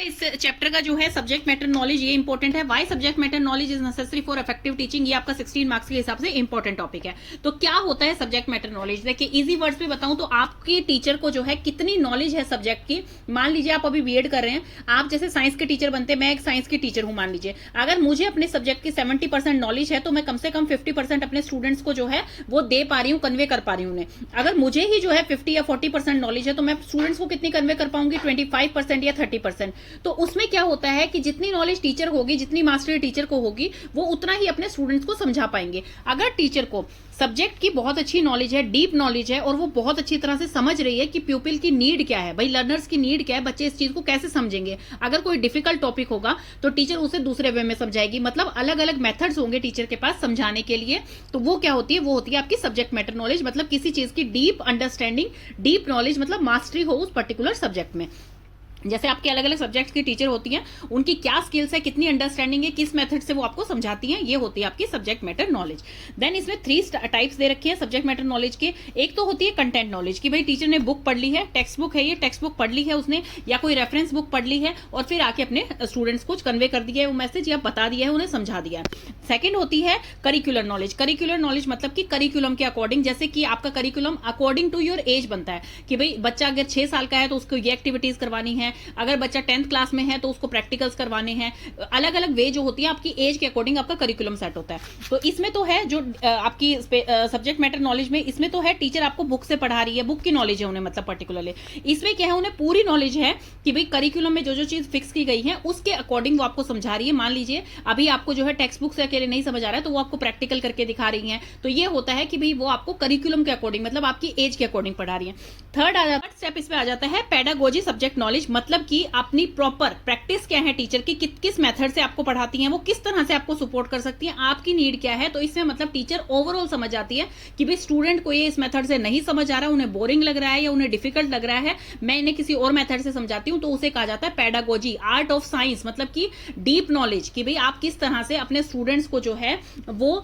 इस चैप्टर का जो है सब्जेक्ट मैटर नॉलेज ये इंपॉर्टेंट है। Why subject matter knowledge is necessary for effective teaching, ये आपका 16 मार्क्स के हिसाब से इंपॉर्टेंट टॉपिक है। तो क्या होता है सब्जेक्ट मैटर नॉलेज? देखिए इजी वर्ड्स में बताऊं तो आपके टीचर को जो है कितनी नॉलेज है सब्जेक्ट की। मान लीजिए आप अभी बीएड कर रहे हैं, आप जैसे साइंस के टीचर बनते हैं, मैं एक साइंस की टीचर हूं मान लीजिए, अगर मुझे अपने सब्जेक्ट की 70% नॉलेज है तो मैं कम से कम 50% अपने स्टूडेंट्स को जो है वो दे पा रही हूँ, कन्वे कर पा रही हूँ उन्हें। अगर मुझे ही जो है 50 या 40% नॉलेज है तो मैं स्टूडेंट्स को कितनी कन्वे कर पाऊंगी? 25% या 30%। तो उसमें क्या होता है कि जितनी नॉलेज टीचर होगी, जितनी मास्टरी टीचर को होगी, वो उतना ही अपने स्टूडेंट्स को समझा पाएंगे। अगर टीचर को सब्जेक्ट की बहुत अच्छी नॉलेज है, डीप नॉलेज है, और वो बहुत अच्छी तरह से समझ रही है कि प्यूपिल की नीड क्या है, भाई लर्नर्स की नीड क्या है, बच्चे इस चीज को कैसे समझेंगे। अगर कोई डिफिकल्ट टॉपिक होगा तो टीचर उसे दूसरे वे में समझाएगी, मतलब अलग अलग मेथड्स होंगे टीचर के पास समझाने के लिए। तो वो क्या होती है? वो होती है आपकी सब्जेक्ट मैटर नॉलेज, मतलब किसी चीज की डीप अंडरस्टैंडिंग, डीप नॉलेज, मतलब मास्टरी हो उस पर्टिकुलर सब्जेक्ट में। जैसे आपके अलग अलग सब्जेक्ट्स की टीचर होती हैं, उनकी क्या स्किल्स है, कितनी अंडरस्टैंडिंग है, किस मेथड से वो आपको समझाती हैं, ये होती है आपकी सब्जेक्ट मैटर नॉलेज। देन इसमें 3 टाइप्स दे रखे हैं सब्जेक्ट मैटर नॉलेज के। एक तो होती है कंटेंट नॉलेज, कि भाई टीचर ने बुक पढ़ ली है, टेक्स्ट बुक है, ये टेक्स्ट बुक पढ़ ली है उसने, या कोई रेफरेंस बुक पढ़ ली है और फिर आके अपने स्टूडेंट्स को कन्वे कर दिया है वो मैसेज, या बता दिया है, उन्हें समझा दिया है। सेकेंड होती है करिकुलर नॉलेज। करिकुलर नॉलेज मतलब कि करिकुलम के अकॉर्डिंग, जैसे कि आपका curriculum according to your age बनता है, कि भाई बच्चा अगर 6 साल का है तो उसको ये एक्टिविटीज करवानी है, अगर बच्चा 10th क्लास में है तो उसको प्रैक्टिकल्स करवाने हैं। अलग अलग वे जो होती है आपकी एज के अकॉर्डिंग आपका करिकुलम सेट होता है। तो इसमें तो है जो आपकी सब्जेक्ट मैटर नॉलेज में, इसमें तो है टीचर आपको बुक से पढ़ा रही है, बुक की नॉलेज है उन्हें, मतलब पर्टिकुलरली। इसमें क्या है, उन्हें पूरी नॉलेज है कि भाई करिकुलम में जो जो चीज फिक्स की गई है उसके अकॉर्डिंग वो आपको समझा रही है। मान लीजिए अभी आपको जो है टेक्स्ट बुक से अकेले नहीं समझ आ रहा है तो वो आपको प्रैक्टिकल करके दिखा रही है। तो ये होता है कि भाई वो आपको करिकुलम के अकॉर्डिंग, मतलब आपकी एज के अकॉर्डिंग पढ़ा रही है। थर्ड स्टेप इसमें आ जाता है पेडागोजी सब्जेक्ट नॉलेज, मतलब कि अपनी प्रॉपर प्रैक्टिस क्या है टीचर की, किस मेथड से आपको पढ़ाती हैं, वो किस तरह से आपको सपोर्ट कर सकती है, आपकी नीड क्या है। तो इसमें मतलब टीचर ओवरऑल समझ जाती है कि भाई स्टूडेंट को ये इस मेथड से नहीं समझ आ रहा, उन्हें बोरिंग लग रहा है या उन्हें डिफिकल्ट लग रहा है, मैं इन्हें किसी और मेथड से समझाती हूँ। तो उसे कहा जाता है पेडागोजी, आर्ट ऑफ साइंस, मतलब कि डीप नॉलेज, कि भाई आप किस तरह से अपने स्टूडेंट्स को जो है वो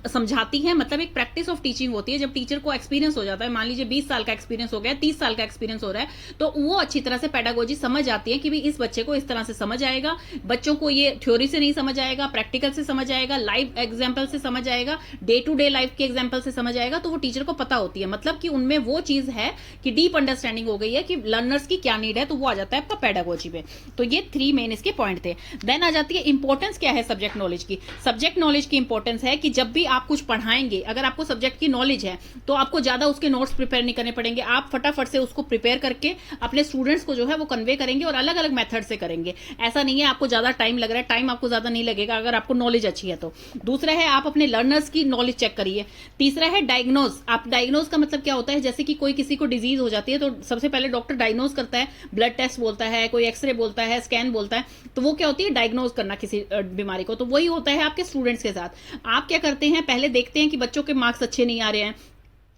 समझाती है। मतलब एक प्रैक्टिस ऑफ टीचिंग होती है। जब टीचर को एक्सपीरियंस हो जाता है, मान लीजिए 20 साल का एक्सपीरियंस हो गया, 30 साल का एक्सपीरियंस हो रहा है, तो वो अच्छी तरह से पेडागोजी समझ आती है कि भाई इस बच्चे को इस तरह से समझ आएगा, बच्चों को ये थ्योरी से नहीं समझ आएगा, प्रैक्टिकल से समझ आएगा, लाइव एग्जांपल से समझ आएगा, डे टू डे लाइफ के एग्जांपल से समझ आएगा। तो वो टीचर को पता होती है, मतलब कि उनमें वो चीज है कि डीप अंडरस्टैंडिंग हो गई है कि लर्नर्स की क्या नीड है, तो वो आ जाता है आपका पेडागोजी में। तो ये 3 मेन इसके पॉइंट थे। देन आ जाती है इंपॉर्टेंस क्या है सब्जेक्ट नॉलेज की। सब्जेक्ट नॉलेज की इंपॉर्टेंस है कि जब भी आप कुछ पढ़ाएंगे, अगर आपको सब्जेक्ट की नॉलेज है तो आपको ज्यादा उसके नोट्स प्रिपेयर नहीं करने पड़ेंगे, आप फटाफट से उसको प्रिपेयर करके अपने स्टूडेंट्स को जो है वो कन्वे करेंगे, और अलग अलग मेथड से करेंगे। ऐसा नहीं है आपको ज्यादा टाइम लग रहा है, टाइम आपको ज्यादा नहीं लगेगा अगर आपको नॉलेज अच्छी है तो। दूसरा है आप अपने लर्नर्स की नॉलेज चेक करिए। तीसरा है डायग्नोज। आप डायग्नोज का मतलब क्या होता है, जैसे कि कोई किसी को डिजीज हो जाती है तो सबसे पहले डॉक्टर डायग्नोज करता है, ब्लड टेस्ट बोलता है, कोई एक्सरे बोलता है, स्कैन बोलता है, तो वो क्या होती है डायग्नोज करना किसी बीमारी को। तो वही होता है आपके स्टूडेंट्स के साथ। आप क्या करते हैं, पहले देखते हैं कि बच्चों के मार्क्स अच्छे नहीं आ रहे हैं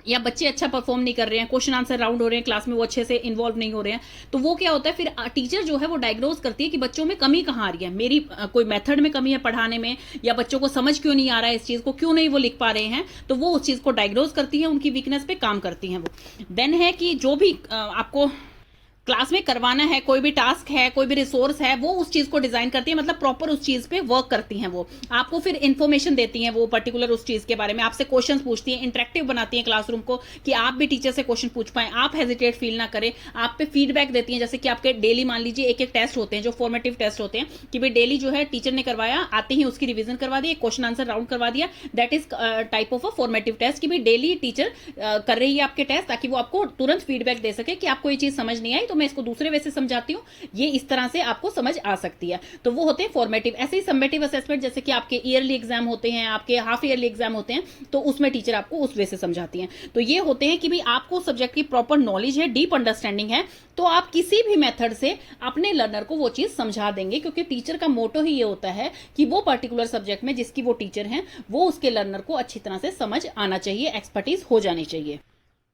या बच्चे अच्छा परफॉर्म नहीं कर रहे हैं, क्वेश्चन आंसर राउंड हो रहे हैं क्लास में, वो अच्छे से इन्वॉल्व नहीं हो रहे हैं। तो वो क्या होता है, फिर टीचर जो है वो डायग्नोज करती है कि बच्चों में कमी कहाँ आ रही है, मेरी कोई मेथड में कमी है पढ़ाने में, या बच्चों को समझ क्यों नहीं आ रहा है, इस चीज को क्यों नहीं वो लिख पा रहे हैं। तो वो उस चीज को डायग्नोज करती है, उनकी वीकनेस पे काम करती हैं वो। देन है कि जो भी आपको क्लास में करवाना है, कोई भी टास्क है, कोई भी रिसोर्स है, वो उस चीज को डिजाइन करती है, मतलब प्रॉपर उस चीज पे वर्क करती हैं। वो आपको फिर इंफॉर्मेशन देती हैं वो पर्टिकुलर उस चीज के बारे में, आपसे क्वेश्चन पूछती हैं, इंटरेक्टिव बनाती हैं क्लासरूम को कि आप भी टीचर से क्वेश्चन पूछ पाए, आप हेजिटेट फील ना करें, आप पे फीडबैक देती हैं। जैसे कि आपके डेली मान लीजिए एक टेस्ट होते हैं जो फॉर्मेटिव टेस्ट होते हैं, कि भाई डेली जो है टीचर ने करवाया, आते ही उसकी रिविजन करवा दी, क्वेश्चन आंसर राउंड करवा दिया, that is type of a formative test, कि भाई डेली टीचर कर रही है आपके टेस्ट, ताकि वो आपको तुरंत फीडबैक दे सके कि आपको ये चीज समझ नहीं आई तो मैं इसको दूसरे वे से समझाती हूँ, ये इस तरह से आपको समझ आ सकती है। तो वो होते हैं फॉर्मेटिव। ऐसे ही समेटिव असेसमेंट, जैसे कि आपके ईयरली एग्जाम होते हैं, आपके हाफ ईयरली एग्जाम होते हैं, तो उसमें टीचर आपको उस वे से समझाती हैं। तो ये होते हैं कि भाई आपको सब्जेक्ट की प्रॉपर नॉलेज है, डीप अंडरस्टैंडिंग है, तो आप किसी भी मेथड से अपने लर्नर को वो चीज समझा देंगे, क्योंकि टीचर का मोटो ही ये होता है कि वो पर्टिकुलर सब्जेक्ट में जिसकी वो टीचर है वो उसके लर्नर को अच्छी तरह से समझ आना चाहिए, एक्सपर्टीज हो जानी चाहिए।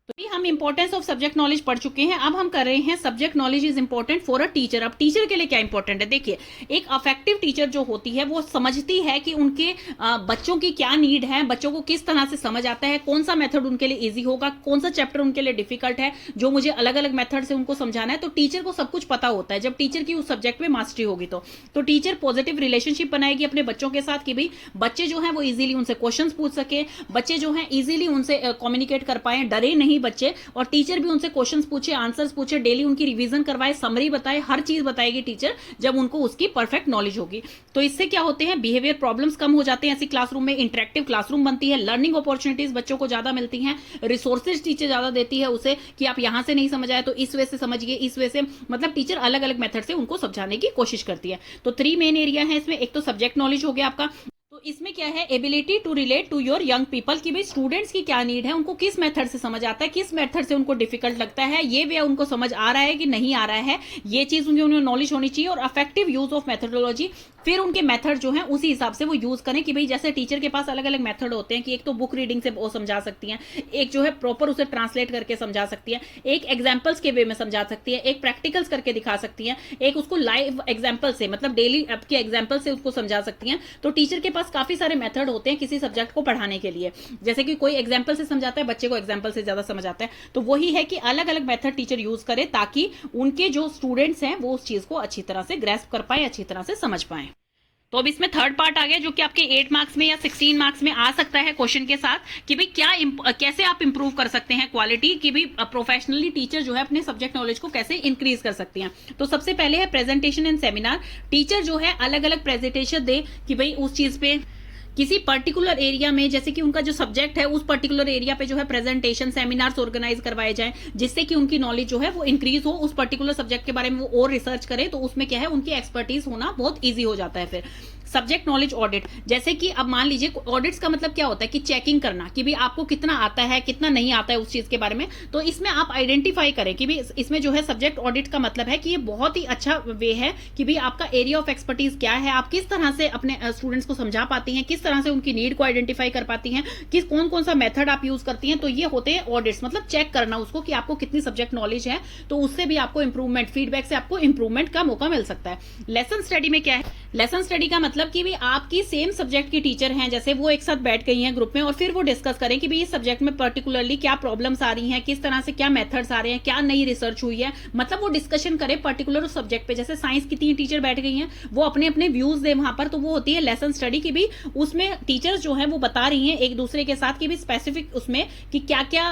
तो भी हम इंपॉर्टेंस ऑफ सब्जेक्ट नॉलेज पढ़ चुके हैं। अब हम कर रहे हैं subject knowledge is important for a teacher. अब टीचर के लिए क्या इंपॉर्टेंट है, देखिए एक अफेक्टिव टीचर जो होती है वो समझती है कि उनके बच्चों की क्या नीड है, बच्चों को किस तरह से समझ आता है, कौन सा मेथड उनके लिए इजी होगा, कौन सा चैप्टर उनके लिए डिफिकल्ट है, जो मुझे अलग अलग मेथड से उनको समझाना है। तो टीचर को सब कुछ पता होता है। जब टीचर की उस सब्जेक्ट में मास्टरी होगी तो टीचर पॉजिटिव रिलेशनशिप बनाएगी अपने बच्चों के साथ कि भाई बच्चे जो है वो इजीली उनसे क्वेश्चंस पूछ सके, बच्चे जो है इजीली उनसे कम्युनिकेट कर पाए, डरे नहीं बच्चे, और टीचर भी उनसे क्वेश्चंस पूछे, आंसर्स पूछे, डेली उनकी रिवीजन करवाए, समरी बताए, हर चीज बताएगी टीचर जब उनको उसकी परफेक्ट नॉलेज होगी। तो इससे क्या होते हैं, बिहेवियर प्रॉब्लम्स कम हो जाते हैं ऐसी क्लासरूम में, इंटरेक्टिव क्लासरूम बनती है, लर्निंग अपॉर्चुनिटीज बच्चों को ज्यादा मिलती हैं, रिसोर्सेज टीचर ज्यादा देती है उसे कि आप यहां से नहीं समझ आए तो इस वे से समझिए, इस वे से, मतलब टीचर अलग अलग मेथड से उनको समझाने की कोशिश करती है। तो 3 मेन एरिया है इसमें। एक तो सब्जेक्ट नॉलेज हो गया आपका, तो इसमें क्या है, ability to relate to your young people कि भाई स्टूडेंट्स की क्या नीड है, उनको किस मेथड से समझ आता है, किस मेथड से उनको डिफिकल्ट लगता है, ये वे उनको समझ आ रहा है कि नहीं आ रहा है, ये चीज उन्हें नॉलेज होनी चाहिए। और अफेक्टिव यूज ऑफ मेथडोलॉजी, फिर उनके मेथड जो है उसी हिसाब से वो यूज करें कि भाई जैसे टीचर के पास अलग अलग मेथड होते हैं कि एक तो बुक रीडिंग से वो समझा सकती हैं, एक जो है प्रॉपर उसे ट्रांसलेट करके समझा सकती है, एक एग्जाम्पल्स के वे में समझा सकती है, एक प्रैक्टिकल्स करके दिखा सकती है, एक उसको लाइव एग्जाम्पल से, मतलब डेली आपके एग्जाम्पल से उसको समझा सकती हैं। तो टीचर के पास काफी सारे मेथड होते हैं किसी सब्जेक्ट को पढ़ाने के लिए। जैसे कि कोई एग्जाम्पल से समझाता है, बच्चे को एग्जाम्पल से ज्यादा समझ आता है, तो वही है कि अलग अलग मेथड टीचर यूज करे ताकि उनके जो स्टूडेंट्स हैं वो उस चीज को अच्छी तरह से ग्रैस्प कर पाए, अच्छी तरह से समझ पाए। तो अब इसमें थर्ड पार्ट आ गया जो कि आपके 8 मार्क्स में या 16 मार्क्स में आ सकता है क्वेश्चन के साथ कि भाई कैसे आप इंप्रूव कर सकते हैं क्वालिटी, कि भाई प्रोफेशनली टीचर जो है अपने सब्जेक्ट नॉलेज को कैसे इंक्रीज कर सकती हैं। तो सबसे पहले है प्रेजेंटेशन एंड सेमिनार। टीचर जो है अलग अलग प्रेजेंटेशन दे कि भाई उस चीज पे किसी पर्टिकुलर एरिया में, जैसे कि उनका जो सब्जेक्ट है उस पर्टिकुलर एरिया पे जो है प्रेजेंटेशन सेमिनार्स ऑर्गेनाइज करवाए जाएं, जिससे कि उनकी नॉलेज जो है वो इंक्रीज हो, उस पर्टिकुलर सब्जेक्ट के बारे में वो और रिसर्च करें, तो उसमें क्या है उनकी एक्सपर्टीज होना बहुत ईजी हो जाता है। फिर सब्जेक्ट नॉलेज ऑडिट, जैसे कि अब मान लीजिए ऑडिट्स का मतलब क्या होता है कि चेकिंग करना कि भाई आपको कितना आता है कितना नहीं आता है उस चीज के बारे में। तो इसमें आप आइडेंटिफाई करें कि भाई इसमें जो है सब्जेक्ट ऑडिट का मतलब है कि ये बहुत ही अच्छा वे है कि भाई आपका एरिया ऑफ एक्सपर्टीज क्या है, आप किस तरह से अपने स्टूडेंट्स को समझा पाती हैं, किस तरह से उनकी नीड को आइडेंटिफाई कर पाती हैं, किस कौन कौन सा मेथड आप यूज करती हैं। तो ये होते हैं ऑडिट्स, मतलब चेक करना उसको कि आपको कितनी सब्जेक्ट नॉलेज है, तो उससे भी आपको इंप्रूवमेंट, फीडबैक से आपको इंप्रूवमेंट का मौका मिल सकता है। लेसन स्टडी में क्या है, लेसन स्टडी का मतलब कि भी आपकी सेम सब्जेक्ट की टीचर हैं, जैसे वो एक साथ बैठ गई हैं ग्रुप में और फिर वो डिस्कस करें कि भाई इस सब्जेक्ट में पर्टिकुलरली क्या प्रॉब्लम्स आ रही हैं, किस तरह से क्या मेथड्स आ रहे हैं, क्या नई रिसर्च हुई है, मतलब वो डिस्कशन करें पर्टिकुलर सब्जेक्ट पे। जैसे साइंस की 3 टीचर बैठ गई हैं, वो अपने अपने व्यूज दे वहां पर, तो वो होती है लेसन स्टडी की भी उसमें टीचर्स जो है वो बता रही हैं एक दूसरे के साथ कि भी स्पेसिफिक उसमें कि क्या क्या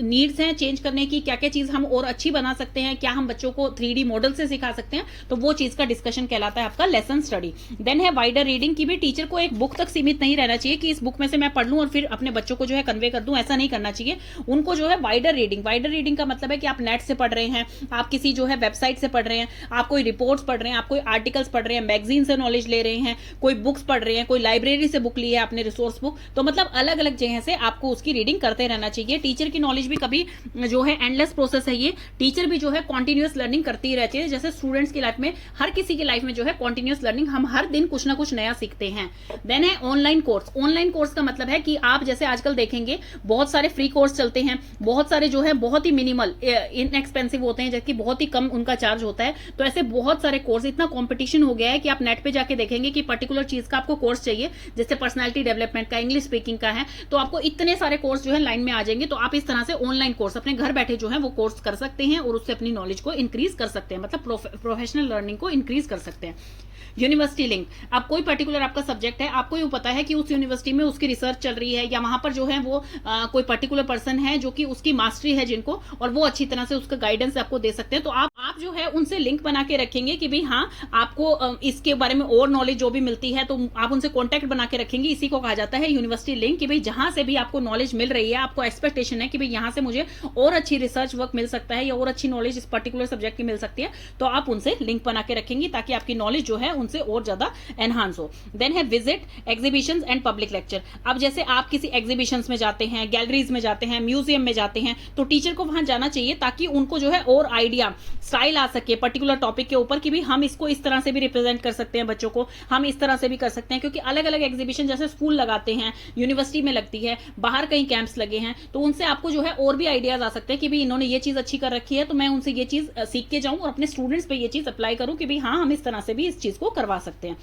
नीड्स हैं चेंज करने की, क्या क्या चीज हम और अच्छी बना सकते हैं, क्या हम बच्चों को 3D मॉडल से सिखा सकते हैं, तो वो चीज का डिस्कशन कहलाता है आपका लेसन स्टडी। देन है वाइडर रीडिंग की भी टीचर को एक बुक तक सीमित नहीं रहना चाहिए कि इस बुक में से मैं पढ़ लूं और फिर अपने बच्चों को जो है कन्वे कर दूं, ऐसा नहीं करना चाहिए। उनको जो है वाइडर रीडिंग का मतलब है कि आप नेट से पढ़ रहे हैं, आप किसी जो है वेबसाइट से पढ़ रहे हैं, आप कोई रिपोर्ट्स पढ़ रहे हैं, आप कोई आर्टिकल्स पढ़ रहे हैं, मैगजीन से नॉलेज ले रहे हैं, कोई बुक्स पढ़ रहे हैं, कोई लाइब्रेरी से बुक ली है आपने, रिसोर्स बुक, तो मतलब अलग अलग जगह से आपको उसकी रीडिंग करते रहना चाहिए। टीचर की नॉलेज भी कभी जो है एंडलेस प्रोसेस है, ये टीचर भी जो है कॉन्टिन्यूअस लर्निंग करती रहती है। जैसे स्टूडेंट्स की लाइफ में, हर किसी की लाइफ में जो है कॉन्टिन्यूअस लर्निंग, हम हर दिन कुछ ना कुछ नया सीखते हैं। देन है ऑनलाइन कोर्स। ऑनलाइन कोर्स का मतलब है कि आप जैसे आजकल देखेंगे बहुत सारे फ्री कोर्स चलते हैं, बहुत सारे जो है बहुत ही मिनिमल इनएक्सपेंसिव होते हैं, जबकि बहुत ही कम उनका चार्ज होता है। तो ऐसे बहुत सारे कोर्स, इतना कंपटीशन हो गया है कि आप नेट पे जाके देखेंगे कि पर्टिकुलर चीज का आपको कोर्स चाहिए, जैसे पर्सनालिटी डेवलपमेंट का, इंग्लिश स्पीकिंग का है, तो आपको इतने सारे कोर्स जो है लाइन में आ जाएंगे। तो आप इस तरह से ऑनलाइन कोर्स अपने घर बैठे जो है वो कोर्स कर सकते हैं और उससे अपनी नॉलेज को इंक्रीज कर सकते हैं, मतलब प्रोफेशनल लर्निंग को इंक्रीज कर सकते हैं। यूनिवर्सिटी लिंक, अब कोई पर्टिकुलर आपका सब्जेक्ट है, आपको ये पता है कि उस यूनिवर्सिटी में उसकी रिसर्च चल रही है, या वहां पर जो है वो कोई पर्टिकुलर पर्सन है जो कि उसकी मास्टरी है जिनको, और वो अच्छी तरह से उसका गाइडेंस आपको दे सकते हैं। तो आप जो है उनसे लिंक बना के रखेंगे कि भाई हाँ, आपको इसके बारे में और नॉलेज जो भी मिलती है तो आप उनसे कॉन्टैक्ट बना के रखेंगे। इसी को कहा जाता है यूनिवर्सिटी लिंक, कि भाई जहां से भी आपको नॉलेज मिल रही है, आपको एक्सपेक्टेशन है कि भाई यहां से मुझे और अच्छी रिसर्च वर्क मिल सकता है या और अच्छी नॉलेज इस पर्टिकुलर सब्जेक्ट की मिल सकती है, तो आप उनसे लिंक बना के रखेंगे ताकि आपकी नॉलेज जो है है उनसे और ज्यादा एनहांस हो। देन है visit, exhibitions and public lecture. अब जैसे आप किसी एग्जीबिशंस में जाते हैं, गैलरीज में जाते हैं, म्यूजियम में जाते हैं, तो टीचर को वहां जाना चाहिए ताकि उनको जो है और आइडिया, स्टाइल आ सके पर्टिकुलर टॉपिक के ऊपर कि भी हम इसको इस तरह से भी रिप्रेजेंट कर सकते हैं बच्चों को, हम इस तरह से भी कर सकते हैं। क्योंकि अलग अलग एग्जीबिशन जैसे स्कूल लगाते हैं, यूनिवर्सिटी में लगती है, बाहर कहीं कैंप्स लगे हैं, तो उनसे आपको जो है और भी आइडियाज आ सकते हैं कि भी इन्होंने ये चीज अच्छी कर रखी है, तो मैं उनसे ये चीज सीख के जाऊं और अपने स्टूडेंट्स पे ये चीज अप्लाई करूं कि भी हाँ हम इस तरह से भी इस चीज को करवा सकते हैं।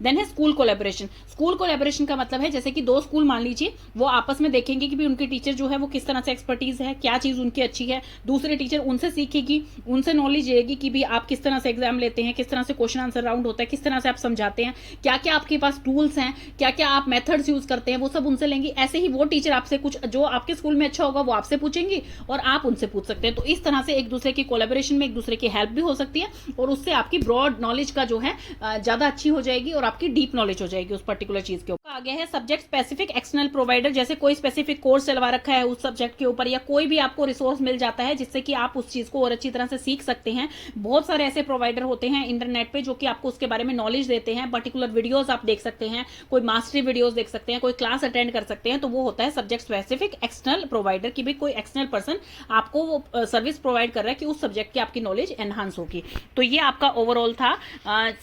देन है स्कूल कोलैबोरेशन। स्कूल कोलैबोरेशन का मतलब है जैसे कि दो स्कूल मान लीजिए, वो आपस में देखेंगे कि भी उनके टीचर जो है वो किस तरह से एक्सपर्टीज है, क्या चीज उनकी अच्छी है, दूसरे टीचर उनसे सीखेगी, उनसे नॉलेज लेगी कि भी आप किस तरह से एग्जाम लेते हैं, किस तरह से क्वेश्चन आंसर राउंड होता है, किस तरह से आप समझाते हैं, क्या क्या आपके पास टूल्स हैं, क्या क्या आप मेथड्स यूज करते हैं, वो सब उनसे लेंगी। ऐसे ही वो टीचर आपसे कुछ जो आपके स्कूल में अच्छा होगा वो आपसे पूछेंगी और आप उनसे पूछ सकते हैं। तो इस तरह से एक दूसरे की कोलैबोरेशन में एक दूसरे की हेल्प भी हो सकती है और उससे आपकी ब्रॉड नॉलेज का जो है ज्यादा अच्छी हो जाएगी और आपकी डीप नॉलेज हो जाएगी उस पर्टिकुलर चीज के ऊपर। आगे है सब्जेक्ट स्पेसिफिक एक्सटर्नल प्रोवाइडर। जैसे कोई स्पेसिफिक कोर्स चलवा रखा है उस सब्जेक्ट के ऊपर, या कोई भी आपको रिसोर्स मिल जाता है जिससे कि आप उस चीज को और अच्छी तरह से सीख सकते हैं। बहुत सारे ऐसे प्रोवाइडर होते हैं इंटरनेट पे जो कि आपको उसके बारे में नॉलेज देते हैं। पर्टिकुलर वीडियोस आप देख सकते हैं, कोई मास्टरी वीडियोस देख सकते हैं, कोई क्लास अटेंड कर सकते हैं। तो वो होता है सब्जेक्ट स्पेसिफिक एक्सटर्नल प्रोवाइडर की भी कोई एक्सटर्नल पर्सन आपको वो सर्विस प्रोवाइड कर रहा है कि उस सब्जेक्ट की आपकी नॉलेज एनहांस होगी। तो ये आपका ओवरऑल था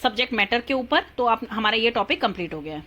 सब्जेक्ट मैटर के ऊपर। तो आप हमारा ये टॉपिक कंप्लीट हो गया है।